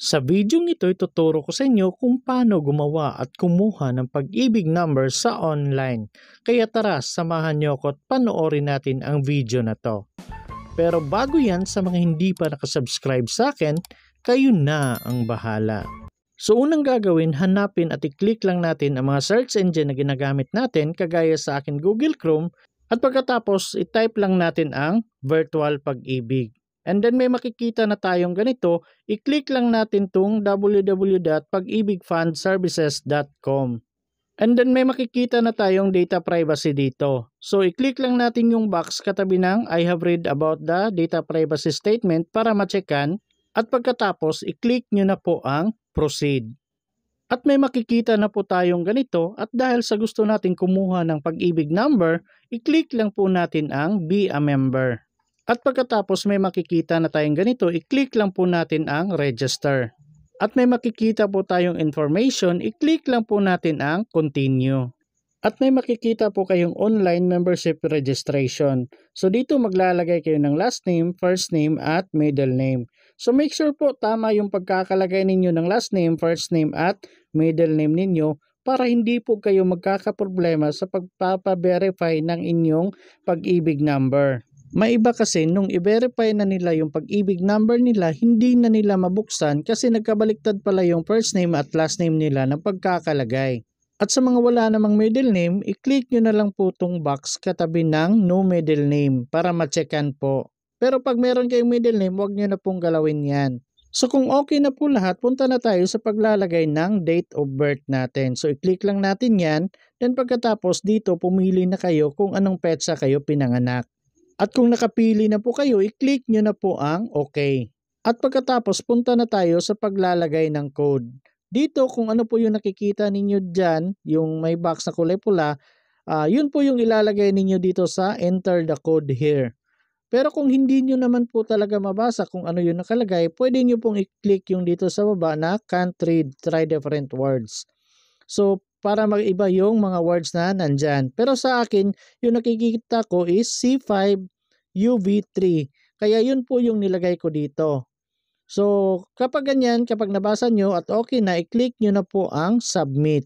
Sa videong ito, ituturo ko sa inyo kung paano gumawa at kumuha ng pag-ibig number sa online. Kaya tara, samahan niyo ako at panoorin natin ang video na to. Pero bago yan, sa mga hindi pa nakasubscribe sa akin, kayo na ang bahala. So unang gagawin, hanapin at i-click lang natin ang mga search engine na ginagamit natin kagaya sa akin Google Chrome at pagkatapos i-type lang natin ang virtual pag-ibig. And then may makikita na tayong ganito, i-click lang natin tong www.pagibigfundservices.com. And then may makikita na tayong data privacy dito. So i-click lang natin yung box katabi ng I have read about the data privacy statement para ma-checkan at pagkatapos i-click nyo na po ang proceed. At may makikita na po tayong ganito at dahil sa gusto natin kumuha ng pag-ibig number, i-click lang po natin ang be a member. At pagkatapos may makikita na tayong ganito, i-click lang po natin ang register. At may makikita po tayong information, i-click lang po natin ang continue. At may makikita po kayong online membership registration. So dito maglalagay kayo ng last name, first name at middle name. So make sure po tama yung pagkakalagay ninyo ng last name, first name at middle name ninyo para hindi po kayo magkakaproblema sa pagpapa-verify ng inyong pag-ibig number. May iba kasi nung i-verify na nila yung pag-ibig number nila, hindi na nila mabuksan kasi nagkabaliktad pala yung first name at last name nila ng pagkakalagay. At sa mga wala namang middle name, i-click nyo na lang po itong box katabi ng no middle name para ma-checkan po. Pero pag meron kayong middle name, huwag nyo na pong galawin yan. So kung okay na po lahat, punta na tayo sa paglalagay ng date of birth natin. So i-click lang natin yan, then pagkatapos dito pumili na kayo kung anong petsa kayo pinanganak. At kung nakapili na po kayo, i-click nyo na po ang OK. At pagkatapos, punta na tayo sa paglalagay ng code. Dito, kung ano po yung nakikita ninyo dyan, yung may box na kulay pula, yun po yung ilalagay ninyo dito sa enter the code here. Pero kung hindi nyo naman po talaga mabasa kung ano yung nakalagay, pwede nyo pong i-click yung dito sa baba na can't read, try different words. So, para mag-iba yung mga words na nandyan. Pero sa akin, yung nakikita ko is C5UV3. Kaya yun po yung nilagay ko dito. So, kapag ganyan, kapag nabasa nyo at okay na, i-click nyo na po ang submit.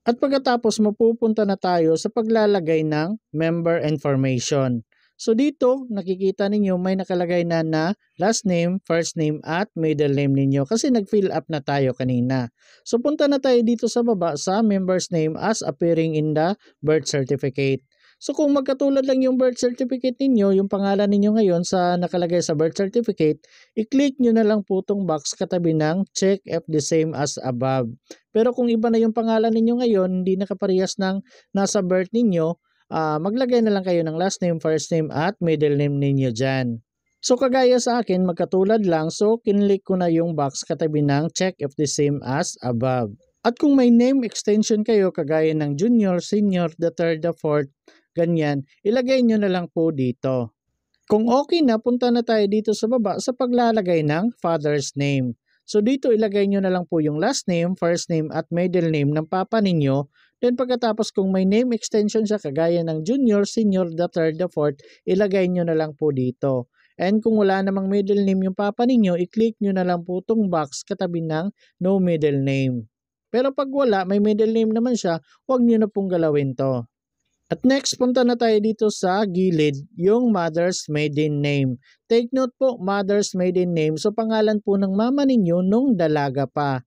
At pagkatapos, mapupunta na tayo sa paglalagay ng member information. So dito, nakikita ninyo may nakalagay na last name, first name at middle name ninyo kasi nag-fill up na tayo kanina. So punta na tayo dito sa baba sa member's name as appearing in the birth certificate. So kung magkatulad lang yung birth certificate ninyo, yung pangalan ninyo ngayon sa nakalagay sa birth certificate, i-click nyo na lang po itong box katabi ng check if the same as above. Pero kung iba na yung pangalan ninyo ngayon, hindi nakaparehas ng nasa birth ninyo, maglagay na lang kayo ng last name, first name at middle name ninyo dyan. So kagaya sa akin, magkatulad lang, so kinlik ko na yung box katabi ng check if the same as above. At kung may name extension kayo kagaya ng junior, senior, the third, the fourth, ganyan, ilagay nyo na lang po dito. Kung okay na, punta na tayo dito sa baba sa paglalagay ng father's name. So dito ilagay nyo na lang po yung last name, first name at middle name ng papa ninyo. Then pagkatapos kung may name extension siya kagaya ng junior, senior, the third, the fourth, ilagay nyo na lang po dito. And kung wala namang middle name yung papa ninyo, i-click nyo na lang po itong box katabi ng no middle name. Pero pag wala, may middle name naman siya, huwag nyo na pong galawin to. At next, punta na tayo dito sa gilid, yung mother's maiden name. Take note po, mother's maiden name. So pangalan po ng mama ninyo nung dalaga pa.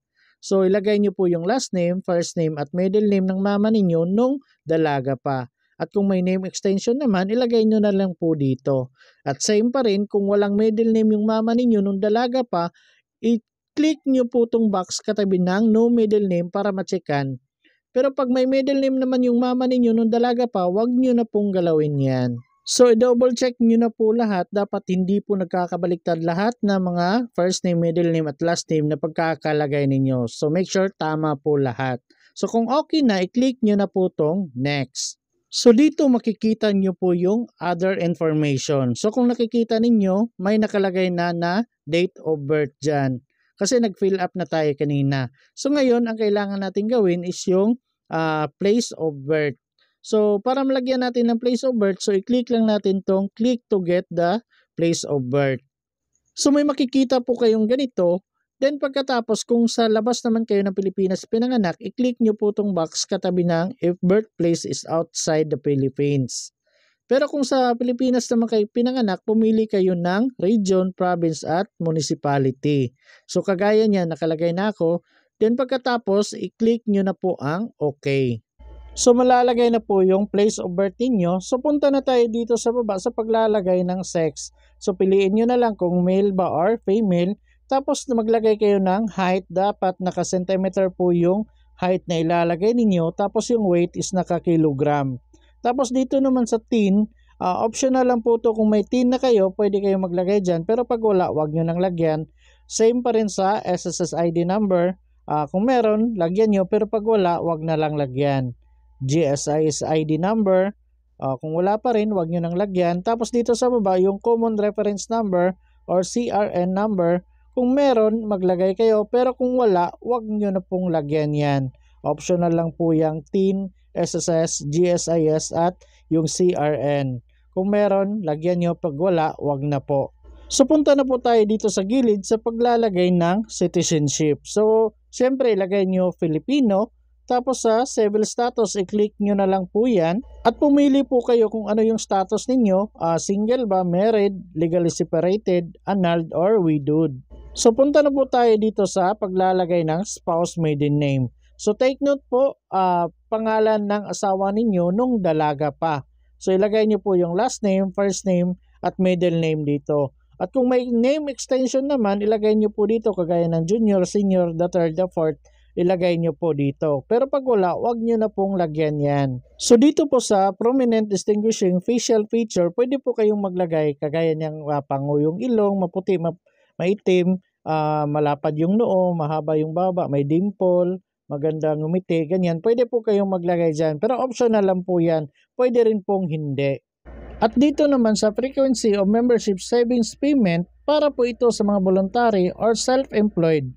So ilagay nyo po yung last name, first name at middle name ng mama ninyo nung dalaga pa. At kung may name extension naman, ilagay nyo na lang po dito. At same pa rin, kung walang middle name yung mama ninyo nung dalaga pa, i-click nyo po itong box katabi ng no middle name para ma-checkan. Pero pag may middle name naman yung mama ninyo nung dalaga pa, wag nyo na pong galawin yan. So, i-double check nyo na po lahat. Dapat hindi po nagkakabaliktad lahat ng mga first name, middle name at last name na pagkakalagay ninyo. So, make sure tama po lahat. So, kung okay na, i-click nyo na po tong next. So, dito makikita nyo po yung other information. So, kung nakikita ninyo, may nakalagay na date of birth dyan. Kasi nag-fill up na tayo kanina. So, ngayon, ang kailangan natin gawin is yung place of birth. So, para malagyan natin ng place of birth, so i-click lang natin tong click to get the place of birth. So, may makikita po kayong ganito. Then pagkatapos kung sa labas naman kayo ng Pilipinas pinanganak, i-click nyo po itong box katabi ng if birthplace is outside the Philippines. Pero kung sa Pilipinas naman kayo pinanganak, pumili kayo ng region, province at municipality. So kagaya niya, nakalagay na ako. Then pagkatapos, i-click nyo na po ang OK. So malalagay na po yung place of birth ninyo. So punta na tayo dito sa baba sa paglalagay ng sex. So piliin nyo na lang kung male ba or female. Tapos maglagay kayo ng height. Dapat naka-centimeter po yung height na ilalagay ninyo. Tapos yung weight is naka-kilogram. Tapos dito naman sa teen, optional lang po to kung may teen na kayo, pwede kayo maglagay dyan. Pero pag wala, wag nyo nang lagyan. Same pa rin sa SSS ID number. Kung meron, lagyan nyo. Pero pag wala, wag na lang lagyan. GSIS ID number, kung wala pa rin, wag nyo nang lagyan. Tapos dito sa baba, yung common reference number or CRN number, kung meron, maglagay kayo. Pero kung wala, wag nyo na pong lagyan yan. Optional lang po yung TIN, SSS, GSIS at yung CRN. Kung meron, lagyan nyo. Pag wala, wag na po. So punta na po tayo dito sa gilid sa paglalagay ng citizenship. So, siyempre, ilagay nyo Filipino. Tapos sa civil status, i-click nyo na lang po yan. At pumili po kayo kung ano yung status ninyo. Single ba, married, legally separated, annulled, or widowed. So punta na po tayo dito sa paglalagay ng spouse maiden name. So take note po, pangalan ng asawa ninyo nung dalaga pa. So ilagay nyo po yung last name, first name, at middle name dito. At kung may name extension naman, ilagay nyo po dito kagaya ng junior, senior, the third, the fourth. Ilagay nyo po dito. Pero pag wala, wag nyo na pong lagyan yan. So dito po sa prominent distinguishing facial feature, pwede po kayong maglagay kagaya niyang pango yung ilong, maputi, maitim, malapad yung noo, mahaba yung baba, may dimple, maganda ngumiti, ganyan. Pwede po kayong maglagay dyan. Pero optional lang po yan. Pwede rin pong hindi. At dito naman sa frequency of membership savings payment, para po ito sa mga voluntary or self-employed.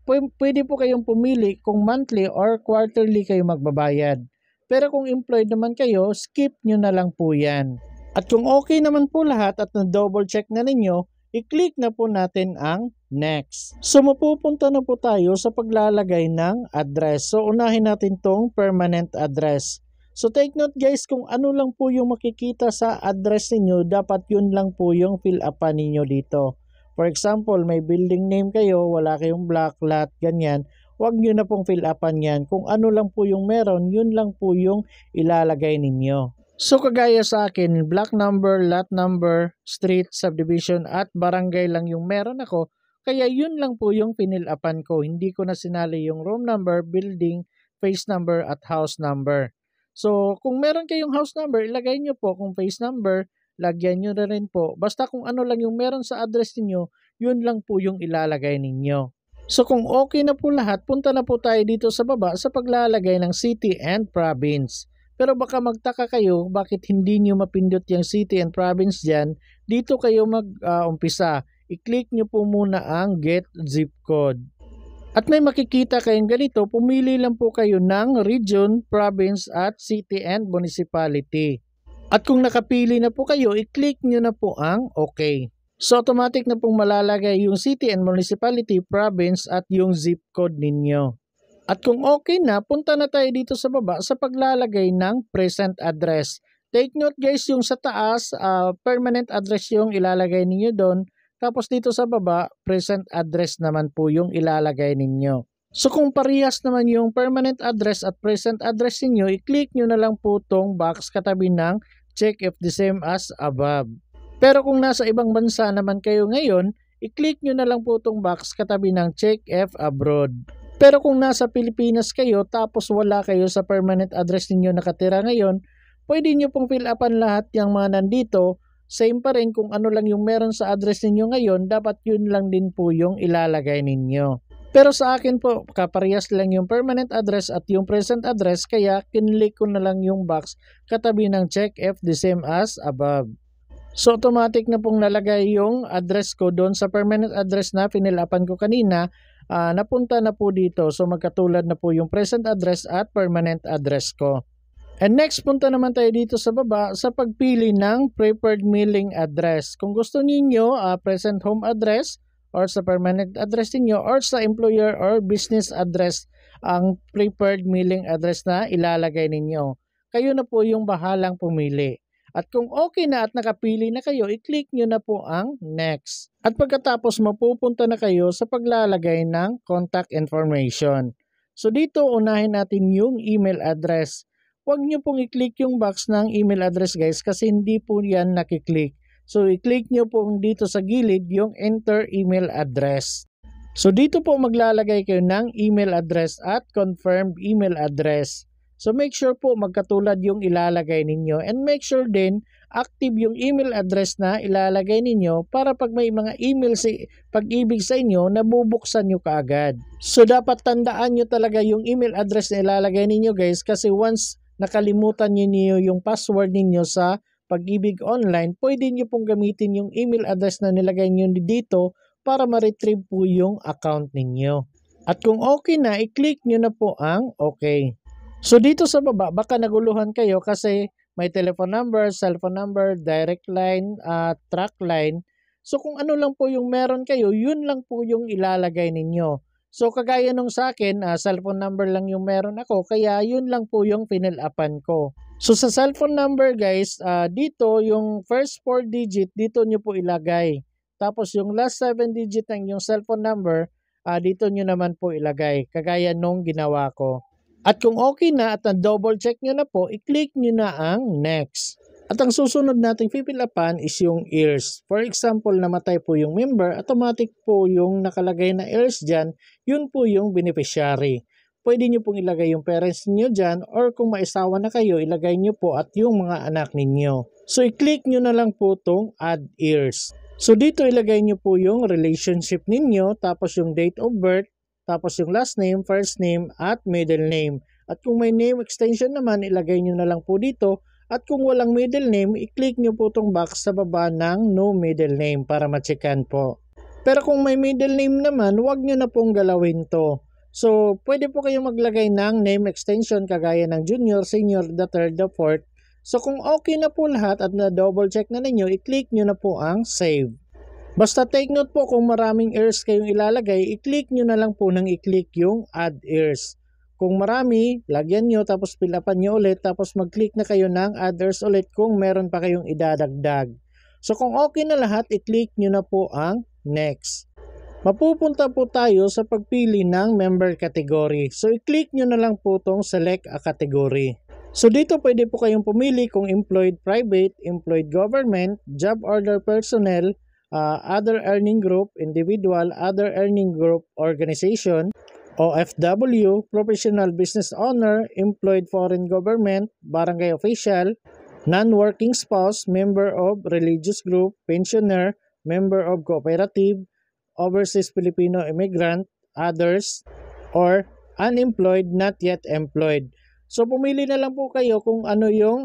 Pwede po kayong pumili kung monthly or quarterly kayo magbabayad. Pero kung employed naman kayo, skip nyo na lang po yan. At kung okay naman po lahat at na-double check na ninyo, i-click na po natin ang next. So mapupunta na po tayo sa paglalagay ng address. So unahin natin tong permanent address. So take note guys, kung ano lang po yung makikita sa address ninyo, dapat yun lang po yung fill upan ninyo dito. For example, may building name kayo, wala kayong block, lot, ganyan. Huwag nyo na pong fill upan yan. Kung ano lang po yung meron, yun lang po yung ilalagay ninyo. So kagaya sa akin, block number, lot number, street, subdivision at barangay lang yung meron ako. Kaya yun lang po yung pinil upan ko. Hindi ko na sinali yung room number, building, face number at house number. So kung meron kayong house number, ilagay nyo po. Kung face number, lagyan nyo na rin po. Basta kung ano lang yung meron sa address niyo, yun lang po yung ilalagay ninyo. So kung okay na po lahat, punta na po tayo dito sa baba sa paglalagay ng city and province. Pero baka magtaka kayo bakit hindi nyo mapindot yung city and province dyan. Dito kayo mag-umpisa. I-click nyo po muna ang get zip code. At may makikita kayong ganito, pumili lang po kayo ng region, province at city and municipality. At kung nakapili na po kayo, i-click nyo na po ang OK. So automatic na pong malalagay yung city and municipality, province at yung zip code ninyo. At kung okay na, punta na tayo dito sa baba sa paglalagay ng present address. Take note guys, yung sa taas, permanent address yung ilalagay ninyo doon. Tapos dito sa baba, present address naman po yung ilalagay ninyo. So kung parehas naman yung permanent address at present address niyo, i-click nyo na lang po tong box katabi ng check if the same as above. Pero kung nasa ibang bansa naman kayo ngayon, i-click nyo na lang po tong box katabi ng check if abroad. Pero kung nasa Pilipinas kayo tapos wala kayo sa permanent address ninyo nakatira ngayon, pwede nyo pong fill upan lahat yung mga nandito. Same pa rin kung ano lang yung meron sa address ninyo ngayon, dapat yun lang din po yung ilalagay ninyo. Pero sa akin po, kaparehas lang yung permanent address at yung present address, kaya kinlik ko na lang yung box katabi ng check if the same as above. So automatic na pong nalagay yung address ko doon sa permanent address na pinilapan ko kanina, napunta na po dito. So magkatulad na po yung present address at permanent address ko. And next, punta naman tayo dito sa baba sa pagpili ng preferred mailing address. Kung gusto niyo present home address or sa permanent address ninyo or sa employer or business address ang preferred mailing address na ilalagay ninyo. Kayo na po yung bahalang pumili. At kung okay na at nakapili na kayo, i-click nyo na po ang next. At pagkatapos mapupunta na kayo sa paglalagay ng contact information. So dito unahin natin yung email address. Huwag nyo pong i-click yung box ng email address guys kasi hindi po yan nakiklik. So i-click nyo po dito sa gilid yung enter email address. So dito po maglalagay kayo ng email address at confirmed email address. So make sure po magkatulad yung ilalagay ninyo and make sure din active yung email address na ilalagay ninyo para pag may mga email si Pag-ibig sa inyo, nabubuksan nyo kaagad. So dapat tandaan nyo talaga yung email address na ilalagay ninyo guys kasi once nakalimutan nyo yung password ninyo sa Pag-ibig online, pwede nyo pong gamitin yung email address na nilagay nyo dito para ma-retrieve po yung account ninyo. At kung okay na, i-click nyo na po ang okay. So dito sa baba, baka naguluhan kayo kasi may telephone number, cellphone number, direct line, track line. So kung ano lang po yung meron kayo, yun lang po yung ilalagay ninyo. So kagaya nung sa akin, cellphone number lang yung meron ako, kaya yun lang po yung pinil-upan ko. So sa cellphone number guys, dito yung first 4 digit, dito nyo po ilagay. Tapos yung last 7 digit ng yung cellphone number, dito nyo naman po ilagay. Kagaya nung ginawa ko. At kung okay na at na-double check nyo na po, i-click nyo na ang next. At ang susunod nating pipilapan is yung years. For example, namatay po yung member, automatic po yung nakalagay na years dyan, yun po yung beneficiary. Pwede nyo pong ilagay yung parents niyo dyan or kung maisawa na kayo, ilagay nyo po at yung mga anak ninyo. So, i-click nyo na lang po itong add years. So, dito ilagay nyo po yung relationship ninyo, tapos yung date of birth, tapos yung last name, first name, at middle name. At kung may name extension naman, ilagay nyo na lang po dito. At kung walang middle name, i-click nyo po itong box sa baba ng no middle name para ma-checkan po. Pero kung may middle name naman, huwag nyo na pong galawin to. So, pwede po kayong maglagay ng name extension kagaya ng junior, senior, the third, the fourth. So, kung okay na po lahat at na-double check na ninyo, i-click nyo na po ang save. Basta take note po kung maraming years kayong ilalagay, i-click nyo na lang po nang i-click yung add years. Kung marami, lagyan nyo tapos pilapan nyo ulit tapos mag-click na kayo ng add years ulit kung meron pa kayong idadagdag. So, kung okay na lahat, i-click nyo na po ang next. Mapupunta po tayo sa pagpili ng member category. So, i-click nyo na lang po itong select a category. So, dito pwede po kayong pumili kung employed private, employed government, job order personnel, other earning group, individual, other earning group organization, OFW, professional business owner, employed foreign government, barangay official, non-working spouse, member of religious group, pensioner, member of cooperative, overseas Filipino immigrant, others, or unemployed, not yet employed. So, pumili na lang po kayo kung ano yung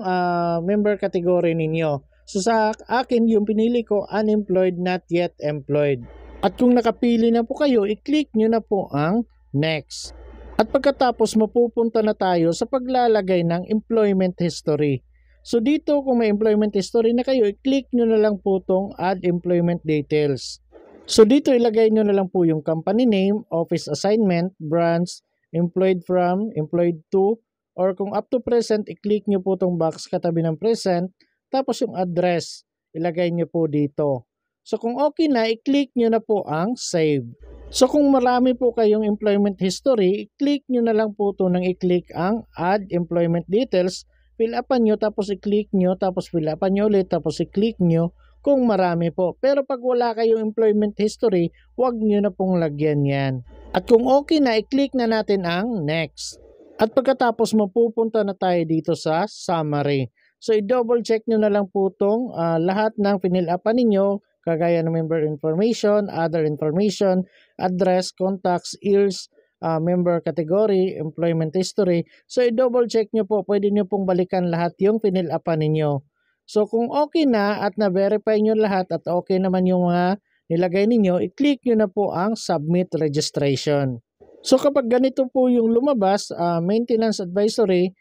member category ninyo. So, sa akin, yung pinili ko, unemployed, not yet employed. At kung nakapili na po kayo, i-click nyo na po ang next. At pagkatapos, mapupunta na tayo sa paglalagay ng employment history. So, dito kung may employment history na kayo, i-click nyo na lang po itong add employment details. So dito ilagay nyo na lang po yung company name, office assignment, branch, employed from, employed to, or kung up to present, i-click nyo po itong box katabi ng present, tapos yung address, ilagay nyo po dito. So kung okay na, i-click nyo na po ang save. So kung marami po kayong employment history, i-click nyo na lang po ito nang i-click ang add employment details, fill upan nyo, tapos i-click nyo, tapos fill upan nyo ulit, tapos i-click nyo, kung marami po. Pero pag wala kayong employment history, huwag nyo na pong lagyan yan. At kung okay na, i-click na natin ang next. At pagkatapos mapupunta na tayo dito sa summary. So i-double check nyo na lang po itong lahat ng pinil-upan ninyo, kagaya ng member information, other information, address, contacts, years, member category, employment history. So i-double check nyo po, pwede nyo pong balikan lahat yung pinil-upan ninyo. So kung okay na at na-verify nyo lahat at okay naman yung mga nilagay ninyo, i-click nyo na po ang submit registration. So kapag ganito po yung lumabas, maintenance advisory,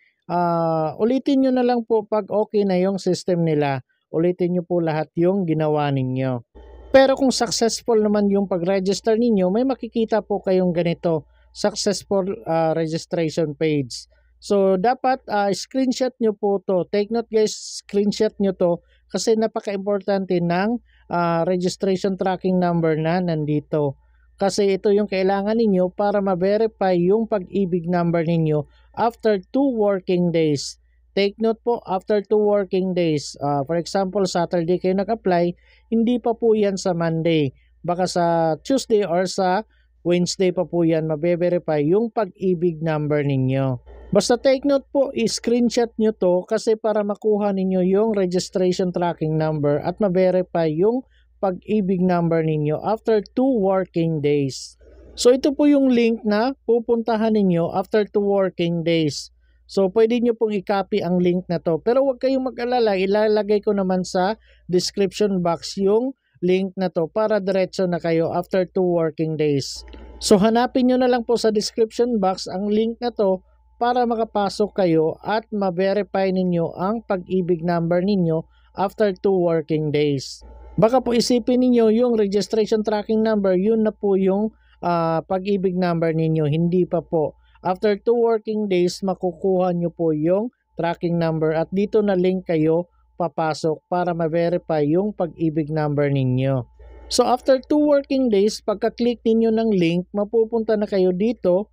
ulitin nyo na lang po pag okay na yung system nila. Ulitin nyo po lahat yung ginawa ninyo. Pero kung successful naman yung pag-register ninyo, may makikita po kayong ganito, successful registration page. So dapat screenshot nyo po to. Take note guys, screenshot nyo to kasi napaka-importante ng registration tracking number na nandito. Kasi ito yung kailangan ninyo para ma-verify yung pag-ibig number ninyo after 2 working days. Take note po, after 2 working days. For example, Saturday kayo nag-apply, hindi pa po yan sa Monday. Baka sa Tuesday or sa Wednesday pa po yan mabe-verify yung pag-ibig number ninyo. Basta take note po, i-screenshot nyo to kasi para makuha ninyo yung registration tracking number at ma-verify yung pag-ibig number ninyo after 2 working days. So ito po yung link na pupuntahan ninyo after 2 working days. So pwede nyo pong i-copy ang link na to. Pero huwag kayong mag-alala, ilalagay ko naman sa description box yung link na to para diretso na kayo after 2 working days. So hanapin nyo na lang po sa description box ang link na to para makapasok kayo at ma-verify ninyo ang pag-ibig number ninyo after 2 working days. Baka po isipin ninyo yung registration tracking number, yun na po yung pag-ibig number ninyo. Hindi pa po. After 2 working days, makukuha nyo po yung tracking number at dito na link kayo papasok para ma-verify yung pag-ibig number ninyo. So after 2 working days, pagka-click ninyo ng link, mapupunta na kayo dito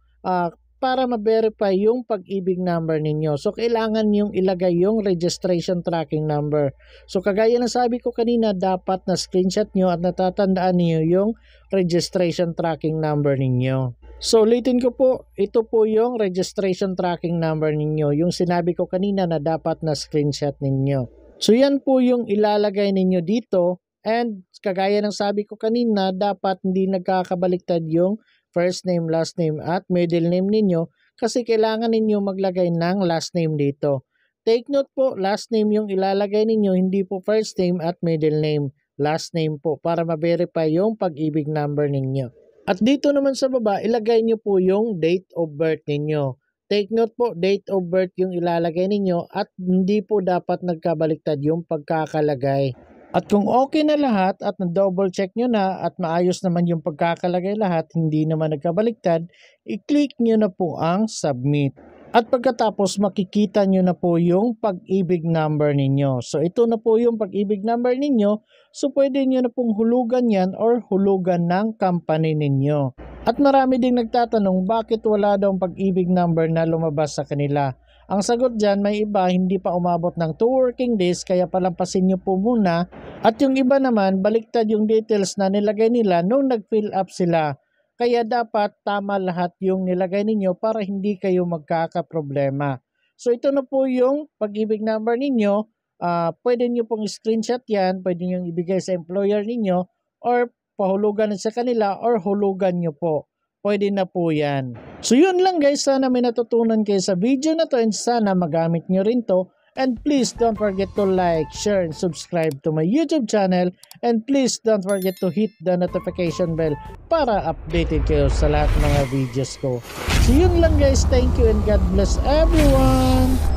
para ma-verify yung pag-ibig number ninyo. So kailangan yung ilagay yung registration tracking number. So kagaya ng sabi ko kanina, dapat na screenshot nyo at natatandaan niyo yung registration tracking number ninyo. So ulitin ko po, ito po yung registration tracking number ninyo, yung sinabi ko kanina na dapat na screenshot ninyo. So yan po yung ilalagay ninyo dito, and kagaya ng sabi ko kanina, dapat hindi nagkakabaliktad yung first name, last name at middle name ninyo kasi kailangan ninyo maglagay ng last name dito. Take note po, last name yung ilalagay ninyo, hindi po first name at middle name. Last name po para ma-verify yung pag-ibig number ninyo. At dito naman sa baba, ilagay nyo po yung date of birth ninyo. Take note po, date of birth yung ilalagay ninyo at hindi po dapat nagkabaliktad yung pagkakalagay. At kung okay na lahat at na-double check nyo na at maayos naman yung pagkakalagay lahat, hindi naman nagkabaliktad, i-click nyo na po ang submit. At pagkatapos makikita nyo na po yung pag-ibig number ninyo. So ito na po yung pag-ibig number ninyo. So pwede nyo na pong hulugan yan or hulugan ng company ninyo. At marami ding nagtatanong bakit wala daw pag-ibig number na lumabas sa kanila. Ang sagot dyan, may iba hindi pa umabot ng 2 working days kaya palampasin nyo po muna. At yung iba naman, baliktad yung details na nilagay nila nung nag-fill up sila. Kaya dapat tama lahat yung nilagay ninyo para hindi kayo magkakaproblema. So ito na po yung pag-ibig number ninyo. Pwede nyo pong screenshot yan, pwede nyo ibigay sa employer ninyo or pahulugan sa kanila or hulugan nyo po. Pwede na po yan. So yun lang guys, sana may natutunan kayo sa video na to and sana magamit nyo rin to. And please don't forget to like, share, and subscribe to my YouTube channel. And please don't forget to hit the notification bell para updated kayo sa lahat ng mga videos ko. So yun lang guys, thank you and God bless everyone!